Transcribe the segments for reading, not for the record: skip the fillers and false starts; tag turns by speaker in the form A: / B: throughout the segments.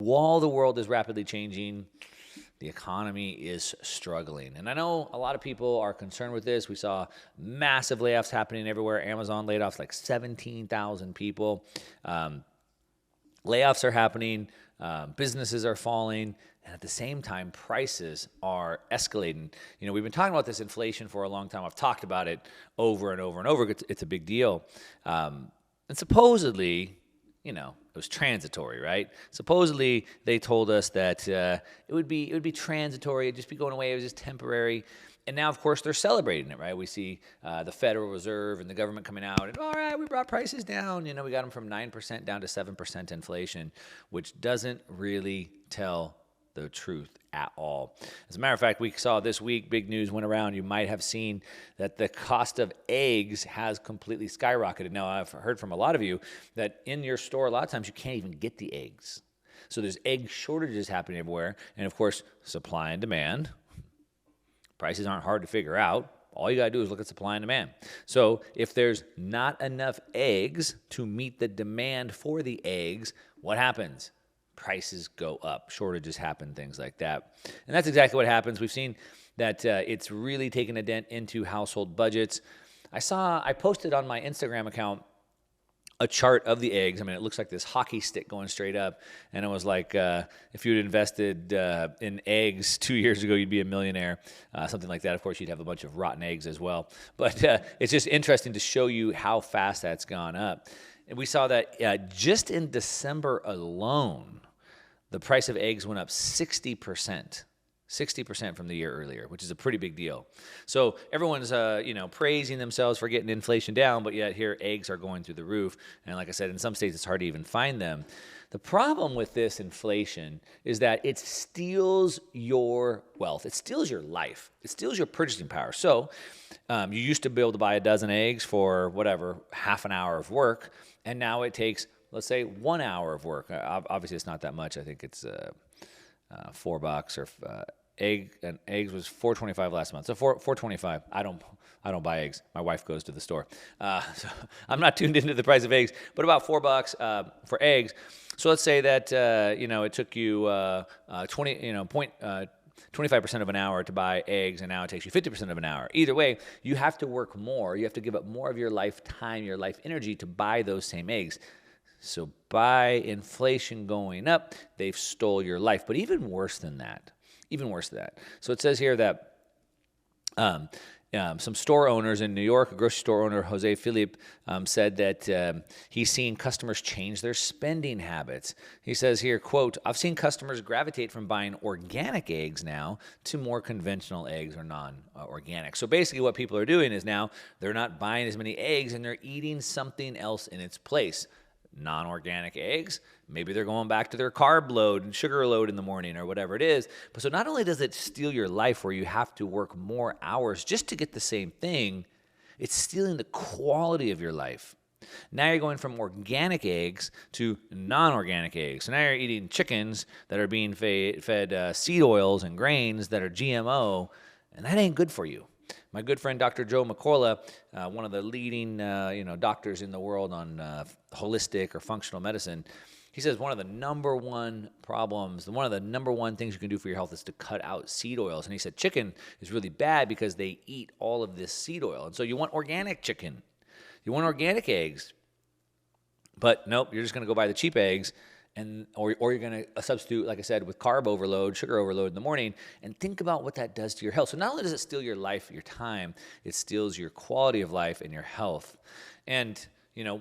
A: while the world is rapidly changing, the economy is struggling. And I know a lot of people are concerned with this. We saw massive layoffs happening everywhere. Amazon laid off like 17,000 people. Layoffs are happening. Businesses are falling. And at the same time, prices are escalating. You know, we've been talking about this inflation for a long time. I've talked about it over and over and over. It's a big deal. And supposedly, you know, it was transitory, right? Supposedly, they told us that it would be transitory. It'd just be going away. It was just temporary. And now, of course, they're celebrating it, right? We see the Federal Reserve and the government coming out and, all right, we brought prices down. You know, we got them from 9% down to 7% inflation, which doesn't really tell the truth at all. As a matter of fact, we saw this week, big news went around. You might have seen that the cost of eggs has completely skyrocketed. Now, I've heard from a lot of you that in your store, a lot of times you can't even get the eggs. So there's egg shortages happening everywhere. And of course, supply and demand. Prices aren't hard to figure out. All you got to do is look at supply and demand. So if there's not enough eggs to meet the demand for the eggs, what happens? Prices go up, shortages happen, things like that. And that's exactly what happens. We've seen that it's really taken a dent into household budgets. I posted on my Instagram account a chart of the eggs. I mean, it looks like this hockey stick going straight up. And it was like, if you'd invested in eggs 2 years ago, you'd be a millionaire, something like that. Of course, you'd have a bunch of rotten eggs as well. But it's just interesting to show you how fast that's gone up. And we saw that just in December alone, the price of eggs went up 60%. 60% from the year earlier, which is a pretty big deal. So everyone's, praising themselves for getting inflation down, but yet here eggs are going through the roof. And like I said, in some states, it's hard to even find them. The problem with this inflation is that it steals your wealth. It steals your life. It steals your purchasing power. So you used to be able to buy a dozen eggs for whatever, half an hour of work. And now it takes, let's say, 1 hour of work. Obviously, it's not that much. I think it's $4 or eggs was $4.25 last month. So $4.25. I don't buy eggs. My wife goes to the store. So I'm not tuned into the price of eggs, but about $4 for eggs. So let's say that it took you 25% of an hour to buy eggs, and now it takes you 50% of an hour. Either way, you have to work more. You have to give up more of your lifetime, your life energy to buy those same eggs. So by inflation going up, they've stole your life. But even worse than that. So it says here that some store owners in New York, a grocery store owner, Jose Philippe, said that he's seen customers change their spending habits. He says here, quote, "I've seen customers gravitate from buying organic eggs now to more conventional eggs or non-organic." So basically what people are doing is now they're not buying as many eggs and they're eating something else in its place. Non-organic eggs, maybe they're going back to their carb load and sugar load in the morning or whatever it is. But so not only does it steal your life where you have to work more hours just to get the same thing, it's stealing the quality of your life. Now you're going from organic eggs to non-organic eggs. So now you're eating chickens that are being fed seed oils and grains that are GMO, and that ain't good for you. My good friend, Dr. Joe McCullough, one of the leading, doctors in the world on holistic or functional medicine, he says one of the number one problems, one of the number one things you can do for your health is to cut out seed oils. And he said chicken is really bad because they eat all of this seed oil. And so you want organic chicken. You want organic eggs. But nope, you're just going to go buy the cheap eggs. Or you're going to substitute, like I said, with carb overload, sugar overload in the morning, and think about what that does to your health. So not only does it steal your life, your time, it steals your quality of life and your health. And,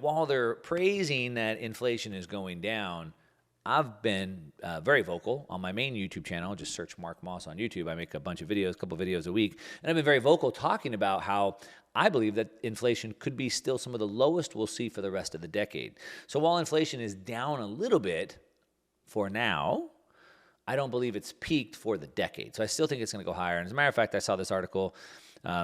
A: while they're praising that inflation is going down, I've been very vocal on my main YouTube channel. Just search Mark Moss on YouTube. I make a bunch of videos, a couple of videos a week. And I've been very vocal talking about how I believe that inflation could be still some of the lowest we'll see for the rest of the decade. So while inflation is down a little bit for now, I don't believe it's peaked for the decade. So I still think it's going to go higher. And as a matter of fact, I saw this article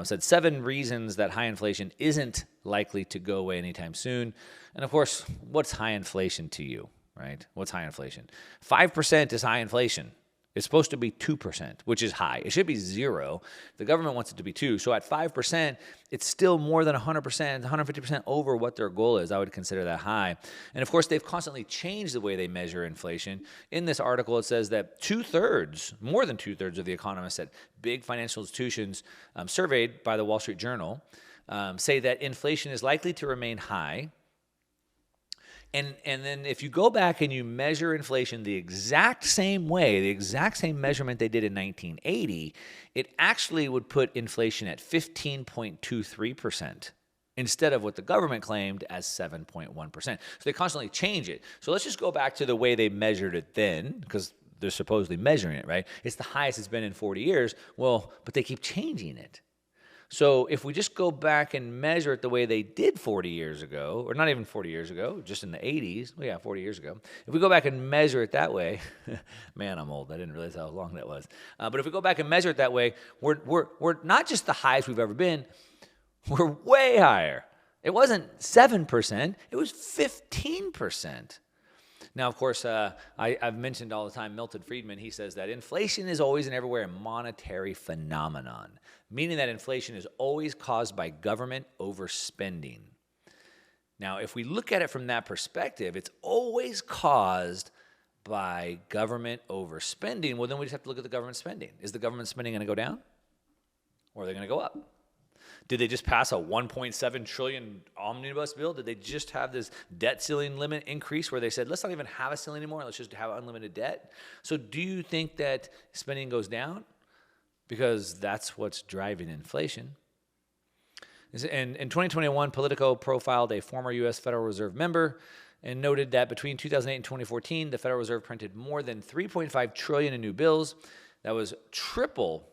A: said 7 reasons that high inflation isn't likely to go away anytime soon. And of course, what's high inflation to you, right? What's high inflation? 5% is high inflation. It's supposed to be 2%, which is high. It should be 0. The government wants it to be 2. So at 5%, it's still more than 100%, 150% over what their goal is. I would consider that high. And of course, they've constantly changed the way they measure inflation. In this article, it says that more than two-thirds of the economists at big financial institutions surveyed by the Wall Street Journal say that inflation is likely to remain high. And then if you go back and you measure inflation the exact same way, the exact same measurement they did in 1980, it actually would put inflation at 15.23% instead of what the government claimed as 7.1%. So they constantly change it. So let's just go back to the way they measured it then, because they're supposedly measuring it, right? It's the highest it's been in 40 years. Well, but they keep changing it. So if we just go back and measure it the way they did 40 years ago, or not even 40 years ago, just in the 80s, well, yeah, 40 years ago. If we go back and measure it that way, man, I'm old. I didn't realize how long that was. But if we go back and measure it that way, we're not just the highest we've ever been, we're way higher. It wasn't 7%, it was 15%. Now, of course, I've mentioned all the time Milton Friedman. He says that inflation is always and everywhere a monetary phenomenon, meaning that inflation is always caused by government overspending. Now, if we look at it from that perspective, it's always caused by government overspending. Well, then we just have to look at the government spending. Is the government spending going to go down, or are they going to go up? Did they just pass a $1.7 trillion omnibus bill? Did they just have this debt ceiling limit increase where they said, let's not even have a ceiling anymore, let's just have unlimited debt? So do you think that spending goes down? Because that's what's driving inflation. And in 2021, Politico profiled a former U.S. Federal Reserve member and noted that between 2008 and 2014, the Federal Reserve printed more than $3.5 trillion in new bills. That was triple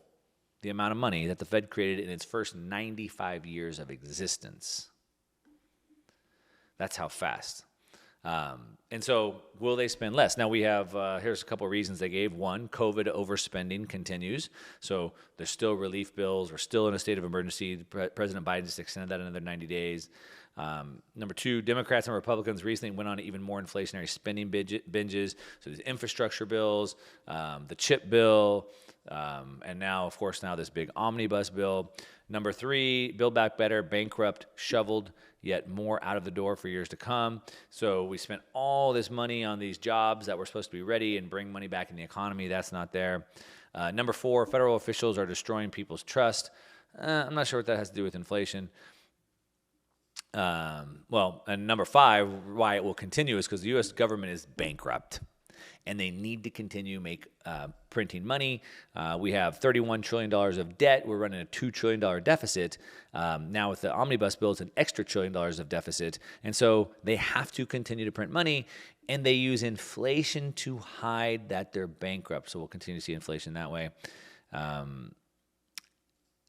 A: the amount of money that the Fed created in its first 95 years of existence. That's how fast. And so will they spend less? Now we have, here's a couple of reasons they gave. One, COVID overspending continues. So there's still relief bills. We're still in a state of emergency. President Biden just extended that another 90 days. Number two, Democrats and Republicans recently went on even more inflationary spending binges. So these infrastructure bills, the CHIP bill, and now, of course, this big omnibus bill. Number three, Build Back Better, bankrupt, shoveled yet more out of the door for years to come. So we spent all this money on these jobs that were supposed to be ready and bring money back in the economy. That's not there. Number four, federal officials are destroying people's trust. I'm not sure what that has to do with inflation. And number five, why it will continue is because the U.S. government is bankrupt. And they need to continue printing money. We have $31 trillion of debt. We're running a $2 trillion deficit. Now with the omnibus bill, it's an extra $1 trillion of deficit. And so they have to continue to print money, and they use inflation to hide that they're bankrupt. So we'll continue to see inflation that way.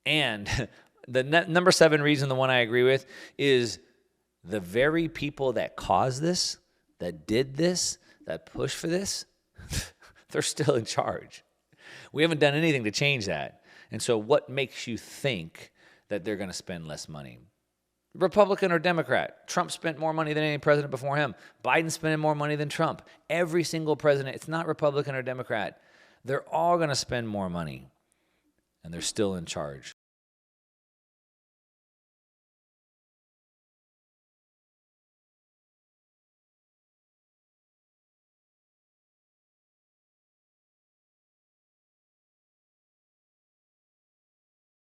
A: And the number seven reason, the one I agree with, is the very people that caused this, that did this, that push for this, they're still in charge. We haven't done anything to change that. And so what makes you think that they're going to spend less money? Republican or Democrat? Trump spent more money than any president before him. Biden's spending more money than Trump. Every single president, it's not Republican or Democrat. They're all going to spend more money, and they're still in charge.